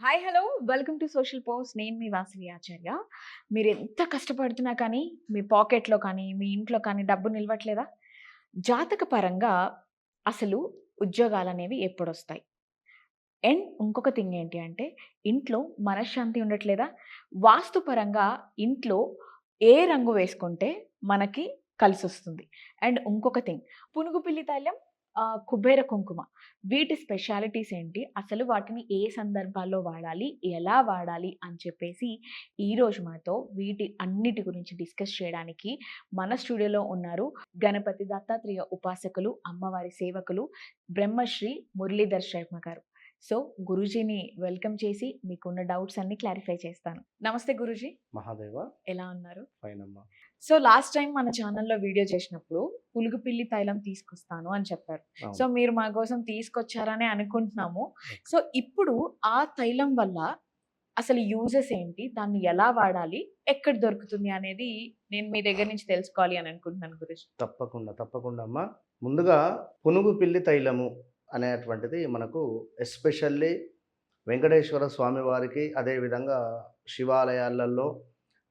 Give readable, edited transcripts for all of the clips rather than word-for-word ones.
Hi hello welcome to social post. నేను మీ వాసవి ఆచార్య. మీరు ఎంత కష్టపడుతున్నా కానీ మీ పాకెట్‌లో కానీ, మీ ఇంట్లో కానీ డబ్బు నిలవట్లేదా? జాతక పరంగా అసలు ఉద్యోగాలనేవి ఎప్పుడొస్తాయి? అండ్ ఇంకొక థింగ్ ఏంటి అంటే ఇంట్లో మనశ్శాంతి ఉండట్లేదా? వాస్తు పరంగా ఇంట్లో ఏ రంగు వేసుకుంటే మనకి కలిసొస్తుంది? అండ్ ఇంకొక థింగ్ పునుగు పిల్లి తైలం, కుబేర కుంకుమ వీటి స్పెషాలిటీస్ ఏంటి? అసలు వాటిని ఏ సందర్భాల్లో వాడాలి? ఎలా వాడాలి? అని చెప్పేసి ఈరోజు మనతో వీటి అన్నిటి గురించి డిస్కస్ చేయడానికి మన స్టూడియోలో ఉన్నారు. గణపతి దత్తాత్రేయ ఉపాసకులు, అమ్మవారి సేవకులు బ్రహ్మశ్రీ మురళీధర్ శర్మ గారు. సో, గురూజీని వెల్కమ్ చేసి మీకున్న డౌట్స్ అన్నీ క్లారిఫై చేస్తాను. నమస్తే గురూజీ. మహాదేవ. ఎలా ఉన్నారు? ఫైన్ అమ్మా. సో, లాస్ట్ టైమ్ మన ఛానెల్‌లో వీడియో చేసినప్పుడు పులుగు పిల్లి తైలం తీసుకొస్తాను అని చెప్పారు. సో, అవును. మీరు మా కోసం తీసుకొచ్చారనే అనుకుంటున్నాము. ఓకే. సో, ఇప్పుడు ఆ తైలం వల్ల అసలు యూజెస్ ఏంటి? దాన్ని ఎలా వాడాలి? ఎక్కడ దొరుకుతుంది అనేది నేను మీ దగ్గర నుంచి తెలుసుకోవాలి అని అనుకుంటున్నాను గురూజీ. తప్పకుండా అమ్మా. ముందుగా పునుగు పిల్లి తైలము అనేటువంటిది మనకు ఎస్పెషల్లీ వెంకటేశ్వర స్వామి వారికి, అదేవిధంగా శివాలయాలలో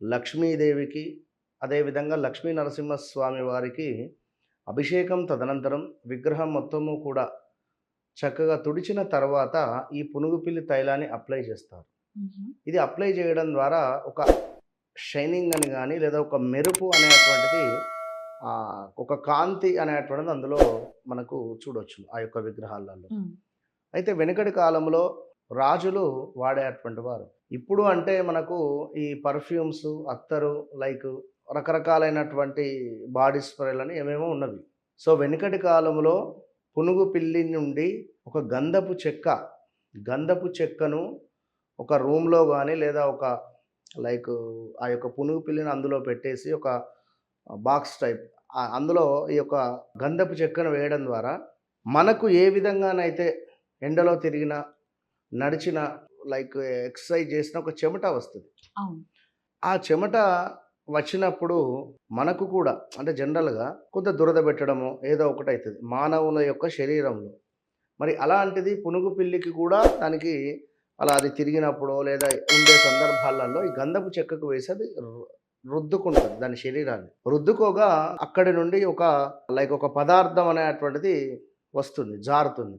లక్ష్మీదేవికి, అదేవిధంగా లక్ష్మీ నరసింహస్వామి వారికి అభిషేకం తదనంతరం విగ్రహం మొత్తము కూడా చక్కగా తుడిచిన తర్వాత ఈ పునుగు పిల్లి తైలాన్ని అప్లై చేస్తారు. హుహు. ఇది అప్లై చేయడం ద్వారా ఒక షైనింగ్ అని గాని, లేదా ఒక మెరుపు అనేటువంటిది ఒక కాంతి అనేటువంటిది అందులో మనకు చూడొచ్చు ఆ యొక్క విగ్రహాలలో. హ్మ్. అయితే వెనుకటి కాలంలో రాజులు వాడేటువంటి వారు. ఇప్పుడు అంటే మనకు ఈ పర్ఫ్యూమ్స్, అత్తరు లైక్ రకరకాలైనటువంటి బాడీ స్ప్రేలని ఏమేమో ఉన్నవి. సో, వెనుకటి కాలంలో పునుగు పిల్లి నుండి ఒక గంధపు చెక్కను ఒక రూమ్‌లో గాని, లేదా ఒక లైక్ ఆ యొక్క పునుగు పిల్లిని అందులో పెట్టేసి ఒక బాక్స్ టైప్ అందులో ఈ యొక్క గంధపు చెక్కను వేయడం ద్వారా మనకు ఏ విధంగానైతే ఎండలో తిరిగినా, నడిచినా, లైక్ ఎక్సర్సైజ్ చేసినా ఒక చెమట వస్తది. అవును. ఆ చెమట వచ్చినప్పుడు మనకు కూడా అంటే జనరల్‌గా కొంత దురద పెట్టడమో ఏదో ఒకటైతది మానవుల యొక్క శరీరంలో. మరి అలాంటిది పునుగు పిల్లికి కూడా దానికి అలా అది తిరిగినప్పుడో లేదా ఉండే సందర్భాలలో ఈ గంధపు చెక్కకు వేసి అది రుద్దుకుంటుంది దాని శరీరాన్ని. రుద్దుకోగా అక్కడి నుండి ఒక పదార్థం అనేటువంటిది వస్తుంది, జారుతుంది.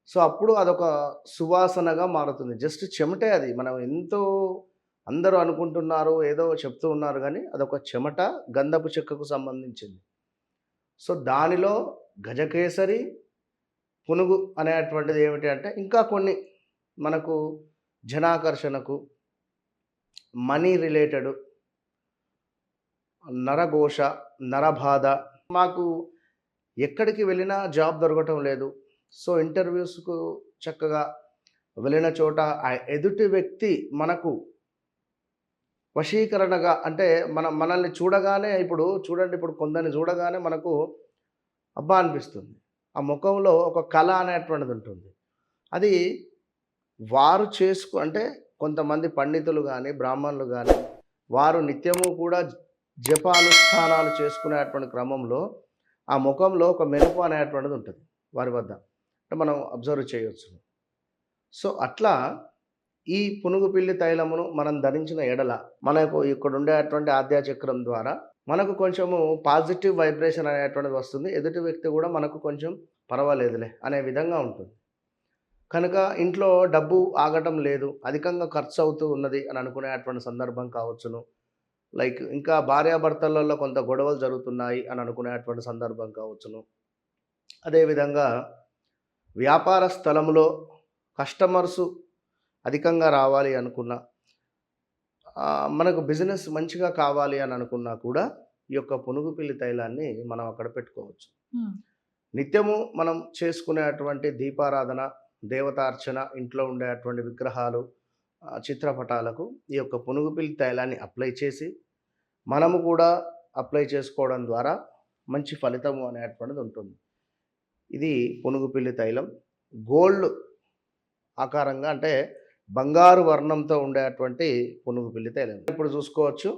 సో, అప్పుడు అదొక సువాసనగా మారుతుంది. జస్ట్ చెమటే అది. మనం ఎంతో అందరూ అనుకుంటున్నారు, ఏదో చెప్తూ ఉన్నారు గానీ, అదొక చెమట గంధపు చెక్కకు సంబంధించింది. సో, దానిలో గజకేసరి, పునుగు అనేటువంటిది ఏమిటి అంటే, ఇంకా కొన్ని మనకు జనాకర్షణకు, మనీ రిలేటెడు, నరఘోష, నరబాధ. మాకు ఎక్కడికి వెళ్ళినా జాబ్ దొరకటం లేదు. సో, ఇంటర్‌వ్యూస్‌కు చక్కగా వెళ్ళిన చోట ఆ ఎదుటి వ్యక్తి మనకు వశీకరణగా అంటే మనల్ని చూడగానే ఇప్పుడు చూడండి, ఇప్పుడు కొందరిని చూడగానే మనకు అబ్బా! అనిపిస్తుంది. ఆ ముఖంలో ఒక కళ అనేటువంటిది ఉంటుంది. అది వారు అంటే కొంతమంది పండితులు గాని, బ్రాహ్మణులు గాని, వారు నిత్యము కూడా జపానుష్ఠానాలు చేసుకునేటువంటి క్రమంలో ఆ ముఖంలో ఒక మెరుపు అనేటువంటిది ఉంటది వారి వద్ద. అంటే మనం అబ్జర్వ్ చేయొచ్చు. సో, అట్లా ఈ పునుగు పిల్లి తైలమును మనం ధరించిన ఎడల మనకు ఇక్కడుండేటువంటి ఆజ్ఞాచక్రం ద్వారా మనకు కొంచెము పాజిటివ్ వైబ్రేషన్ అనేటువంటిది వస్తుంది. ఎదుటి వ్యక్తి గూడా మనకు కొంచెం పర్వాలేదులే అనే విధంగా ఉంటుంది. కనుక ఇంట్లో డబ్బు ఆగటం లేదు, అధికంగా ఖర్చవుతూ ఉన్నది అని అనుకునేటువంటి సందర్భం కావచ్చును. లైక్ ఇంకా భార్యాభర్తలలో కొంత గొడవలు జరుగుతున్నాయి అని అనుకునేటువంటి సందర్భం కావచ్చును. అదేవిధంగా వ్యాపార స్థలంలో కస్టమర్సు అధికంగా రావాలి అనుకున్నా, మనకు బిజినెస్ మంచిగా కావాలి అని అనుకున్నా కూడా ఈ యొక్క పునుగు పిల్లి తైలాన్ని మనం అక్కడ పెట్టుకోవచ్చు. హ్మ్. నిత్యము మనం చేసుకునేటువంటి దీపారాధన, దేవతార్చన, ఇంట్లో ఉండేటువంటి విగ్రహాలు, చిత్రపటాలకు ఈ యొక్క పునుగు పిల్లి తైలాన్ని అప్లై చేసి, మనము కూడా అప్లై చేసుకోవడం ద్వారా మంచి ఫలితము అనేటువంటిది ఉంటుంది. ఇది పునుగు పిల్లి తైలం. గోల్డ్ ఆకారంగా అంటే బంగారు వర్ణంతో ఉండేటువంటి పునుగు పిల్లి తైలం. ఇప్పుడు చూసుకోవచ్చు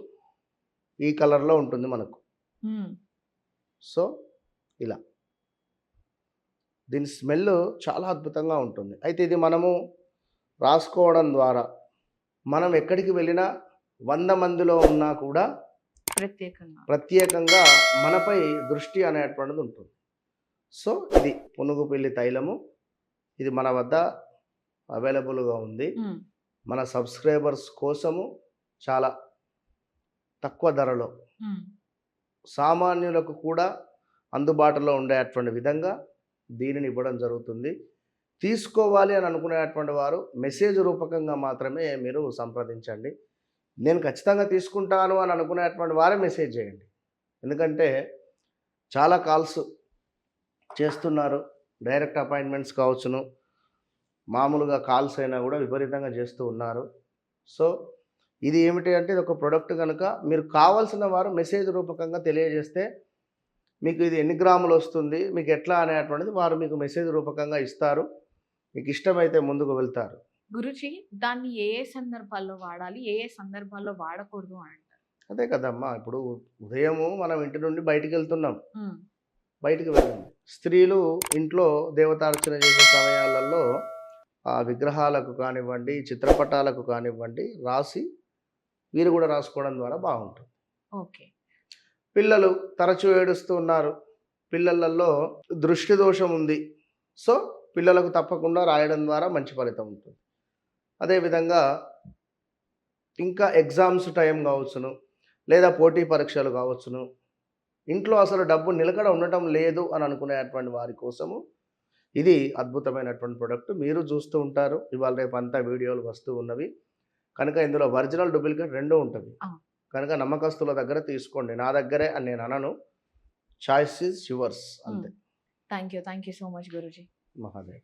ఈ కలర్‌లో ఉంటుంది మనకు. హ్మ్. సో, ఇలా. దీని స్మెల్ చాలా అద్భుతంగా ఉంటుంది. అయితే ఇది మనము రాసుకోవడం ద్వారా మనం ఎక్కడికి వెళ్ళినా 100 మందిలో ఉన్నా కూడా ప్రత్యేకంగా మనపై దృష్టి అనేటువంటిది ఉంటుంది. సో ఇది పునుగుపిల్లి తైలము. ఇది మన వద్ద అవైలబుల్గా ఉంది. మన సబ్స్క్రైబర్స్ కోసము చాలా తక్కువ ధరలో సామాన్యులకు కూడా అందుబాటులో ఉండేటువంటి విధంగా దీనిని ఇవ్వడం జరుగుతుంది. తీసుకోవాలి అని అనుకునేటువంటి వారు మెసేజ్ రూపకంగా మాత్రమే మీరు సంప్రదించండి. నేను ఖచ్చితంగా తీసుకుంటాను అని అనుకునేటువంటి వారే మెసేజ్ చేయండి. ఎందుకంటే చాలా కాల్స్ చేస్తున్నారు. డైరెక్ట్ అపాయింట్మెంట్స్ కావచ్చును, మామూలుగా కాల్స్ అయినా కూడా విపరీతంగా చేస్తూ ఉన్నారు. సో ఇది ఏమిటి అంటే ఇది ఒక ప్రోడక్ట్ కనుక మీరు కావాల్సిన వారు మెసేజ్ రూపకంగా తెలియజేస్తే మీకు ఇది ఎన్ని గ్రాములు వస్తుంది, మీకు ఎట్లా అనేటువంటిది వారు మీకు మెసేజ్ రూపకంగా ఇస్తారు. మీకు ఇష్టమైతే ముందుకు వెళ్తారు. గురుజీ, దాన్ని ఏ ఏ సందర్భాల్లో వాడాలి, ఏ ఏ సందర్భాల్లో వాడకూడదు అని అంటారు? అదే కదమ్మా, ఇప్పుడు ఉదయము మనం ఇంటి నుండి బయటికి వెళ్తున్నాం, బయటికి వెళ్ళండి. స్త్రీలు ఇంట్లో దేవతార్చన చేసే సమయాలలో ఆ విగ్రహాలకు కానివ్వండి, చిత్రపటాలకు కానివ్వండి రాసి వీరు కూడా రాసుకోవడం ద్వారా బాగుంటుంది. ఓకే. పిల్లలు తరచూ ఏడుస్తూ ఉన్నారు, పిల్లలలో దృష్టి దోషం ఉంది, సో పిల్లలకు తప్పకుండా రాయడం ద్వారా మంచి ఫలితం ఉంటుంది. అదేవిధంగా ఇంకా ఎగ్జామ్స్ టైం కావచ్చును, లేదా పోటీ పరీక్షలు కావచ్చును, ఇంట్లో అసలు డబ్బు నిలకడ ఉండటం లేదు అని అనుకునేటువంటి వారి కోసము ఇది అద్భుతమైనటువంటి ప్రోడక్ట్. మీరు చూస్తూ ఉంటారు, ఇవాళ రేపు అంతా వీడియోలు వస్తూ ఉన్నవి కనుక ఇందులో ఒరిజినల్ డూప్లికేట్ రెండూ ఉంటుంది కనుక నమ్మకస్తుల దగ్గర తీసుకోండి. నా దగ్గరే అని నేను అనను, చాయిస్ ఈజ్ యువర్స్ అంతే. Thank you so much Guruji. Mahadev.